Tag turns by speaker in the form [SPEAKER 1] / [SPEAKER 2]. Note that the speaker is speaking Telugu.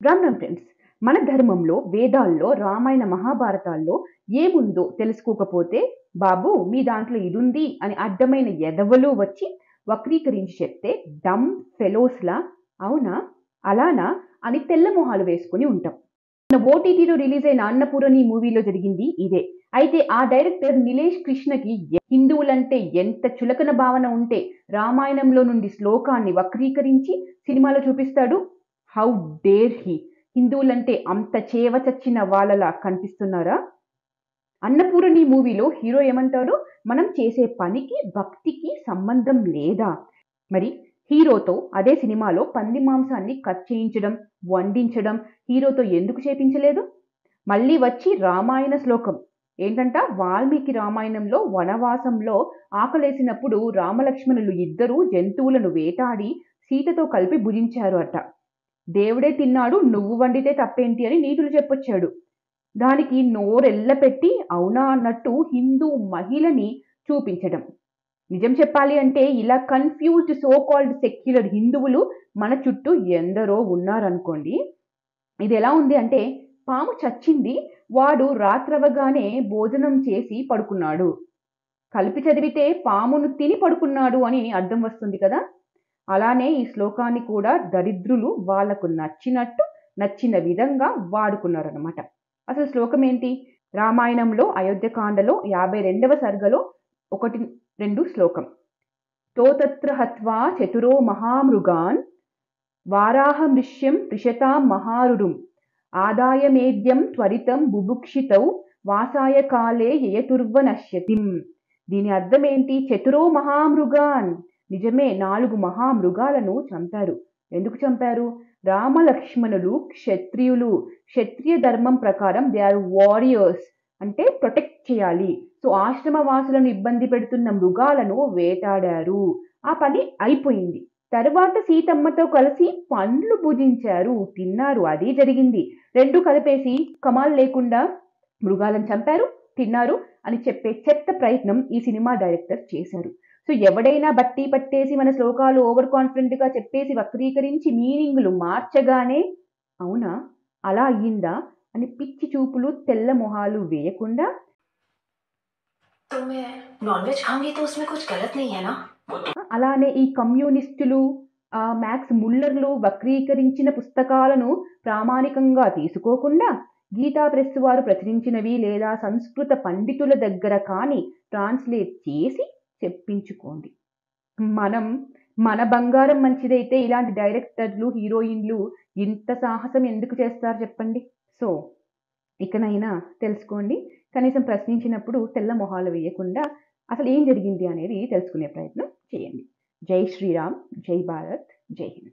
[SPEAKER 1] రామ్ రామ్ ఫ్రెండ్స్, మన ధర్మంలో వేదాల్లో రామాయణ మహాభారతాల్లో ఏముందో తెలుసుకోకపోతే బాబు మీ దాంట్లో ఇదుంది అని అడ్డమైన ఎదవలు వచ్చి వక్రీకరించి చెప్తే డమ్ ఫెలోస్లా అవునా అలానా అని తెల్ల మొహాలు వేసుకుని ఉంటాం. ఓటీటీలో రిలీజ్ అయిన అన్నపూర్ణి మూవీలో జరిగింది ఇదే. అయితే ఆ డైరెక్టర్ నిలేష్ కృష్ణకి హిందువులంటే ఎంత చులకన భావన ఉంటే రామాయణంలో నుండి శ్లోకాన్ని వక్రీకరించి సినిమాలో చూపిస్తాడు. How dare he! హిందువులంటే అంత చేవ చచ్చిన వాళ్ళలా కనిపిస్తున్నారా? అన్నపూర్ణి మూవీలో హీరో ఏమంటాడు, మనం చేసే పనికి భక్తికి సంబంధం లేదా? మరి హీరోతో అదే సినిమాలో పంది మాంసాన్ని కట్ చేయించడం, వండించడం హీరోతో ఎందుకు చేపించలేదు? మళ్ళీ వచ్చి రామాయణ శ్లోకం ఏంటంట, వాల్మీకి రామాయణంలో వనవాసంలో ఆకలేసినప్పుడు రామలక్ష్మణులు ఇద్దరూ జంతువులను వేటాడి సీతతో కలిపి భుజించారు అట. దేవుడే తిన్నాడు, నువ్వు వండితే తప్పేంటి అని నీతులు చెప్పొచ్చాడు. దానికి నోరెల్ల పెట్టి అవునా అన్నట్టు హిందూ మహిళని చూపించడం. నిజం చెప్పాలి అంటే ఇలా కన్ఫ్యూజ్డ్ సో కాల్డ్ సెక్యులర్ హిందువులు మన చుట్టూ ఎందరో ఉన్నారనుకోండి. ఇది ఎలా ఉంది అంటే, పాము చచ్చింది, వాడు రాత్రవగానే భోజనం చేసి పడుకున్నాడు. కలిపి చదివితే పామును తిని పడుకున్నాడు అని అర్థం వస్తుంది కదా. అలానే ఈ శ్లోకాన్ని కూడా దరిద్రులు వాళ్లకు నచ్చినట్టు నచ్చిన విధంగా వాడుకున్నారన్నమాట. అసలు శ్లోకం ఏంటి? రామాయణంలో అయోధ్యకాండలో 52వ సర్గలో 1-2 శ్లోకం. తోతత్ర హత్వా చతురో మహామృగాన్ వారాహమృష్యం ప్రిషతాం మహారుడుం ఆదాయ మేద్యం త్వరితం బుభుక్షితౌ వాసాయ కాలే యయతుర్వనశ్యతిం. దీని అర్థం ఏంటి? చతురో మహామృగాన్, నిజమే 4 మహామృగాలను చంపారు. ఎందుకు చంపారు? రామలక్ష్మణులు క్షత్రియులు, క్షత్రియ ధర్మం ప్రకారం దే ఆర్ వారియర్స్, అంటే ప్రొటెక్ట్ చేయాలి. సో ఆశ్రమ వాసులను ఇబ్బంది పెడుతున్న మృగాలను వేటాడారు. ఆ పని అయిపోయింది. తర్వాత సీతమ్మతో కలిసి పండ్లు భుజించారు, తిన్నారు, అది జరిగింది. 2 కలిపేసి కమాల్ లేకుండా మృగాలను చంపారు, తిన్నారు అని చెప్పే చెత్త ప్రయత్నం ఈ సినిమా డైరెక్టర్ చేశారు. సో ఎవడైనా బట్టి పట్టేసి మన శ్లోకాలు ఓవర్ కాన్ఫిడెంట్ గా చెప్పేసి వక్రీకరించి మీనింగ్లు మార్చగానే అవునా అలా అయ్యిందా అని పిచ్చి చూపులు తెల్ల మొహాలు వేయకుండా అలానే ఈ కమ్యూనిస్టులు మ్యాక్స్ ముల్లర్లు వక్రీకరించిన పుస్తకాలను ప్రామాణికంగా తీసుకోకుండా గీతా ప్రెస్ వారు ప్రచురించినవి లేదా సంస్కృత పండితుల దగ్గర కానీ ట్రాన్స్లేట్ చేసి చెప్పించుకోండి. మన బంగారం మంచిదైతే ఇలాంటి డైరెక్టర్లు హీరోయిన్లు ఇంత సాహసం ఎందుకు చేస్తారు చెప్పండి. సో ఇకనైనా తెలుసుకోండి. కనీసం ప్రశ్నించినప్పుడు తెల్ల మొహాలు వేయకుండా అసలు ఏం జరిగింది అనేది తెలుసుకునే ప్రయత్నం చేయండి. జై శ్రీరామ్, జై భారత్, జై హింద్.